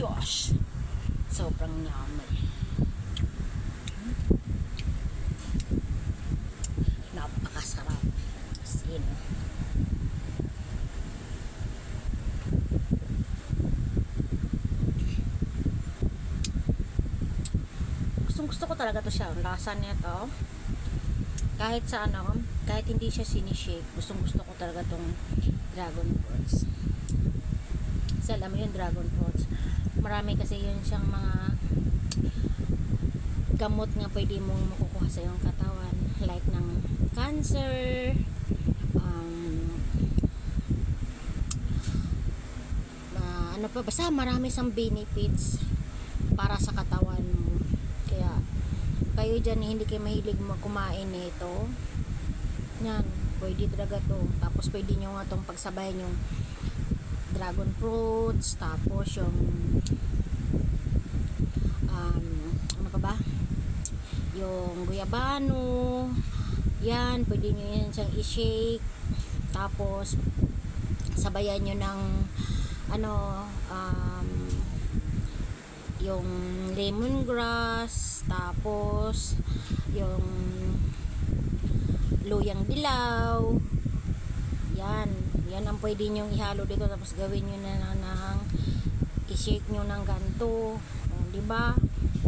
Josh. Sobrang yummy. Napakasarap. Sin. Gusto ko talaga to siya. Ang lasa niya to. Kahit sa kahit hindi siya sinishake, gusto ko talaga tong dragon fruits. Kasi alam mo yung dragon fruits, marami kasi yun siyang mga gamot nga pwede mong makukuha sa iyong katawan, like ng cancer, basta marami siyang benefits para sa katawan mo. Kaya kayo dyan hindi kayo mahilig kumain nito, yan, pwede talaga to. Tapos pwede nyo nga itong pagsabayan yung dragon fruits, tapos yung ano pa ba, yung guyabano, yan, pwede nyo yan siyang i-shake, tapos sabayan nyo ng yung lemongrass, tapos yung luyang dilaw, yan ang pwede nyong ihalo dito, tapos gawin nyo na i-shake nyo ng ganito, diba?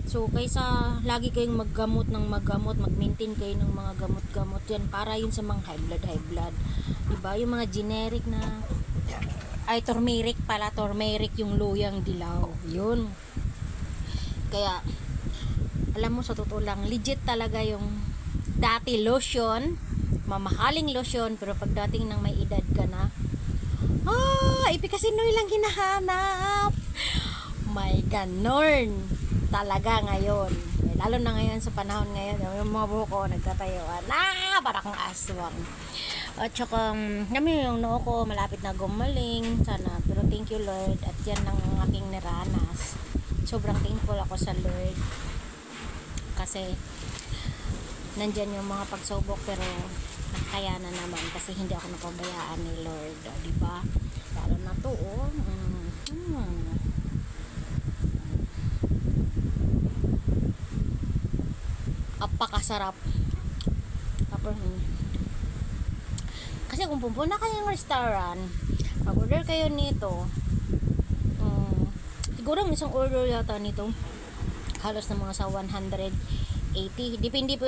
So kaysa lagi kayong maggamot, mag-maintain kayo ng mga gamot yan, para yun sa mga high blood, diba? Yung mga generic na turmeric yung luyang dilaw, yun. Kaya alam mo, sa totoo lang, legit talaga yung dati lotion, mamahaling lotion, pero pagdating ng may edad ka na, Epicasinoy lang hinahanap. May ganon talaga ngayon. Lalo na ngayon sa panahon ngayon, yung mga buko nagtatayuan, para kang aswang. At saka yung noo ko malapit na gumaling sana, pero thank you Lord, at yan ang aking niranas. Sobrang thankful ako sa Lord kasi nandyan yung mga pagsubok, pero nakayanan naman kasi hindi ako napabayaan ni Lord, diba? Lalo na to, apakasarap. Tapos kasi kung pupunta kayong restaurant, mag-order kayo nito, siguro isang order yata nito halos na mga sa 180, depende po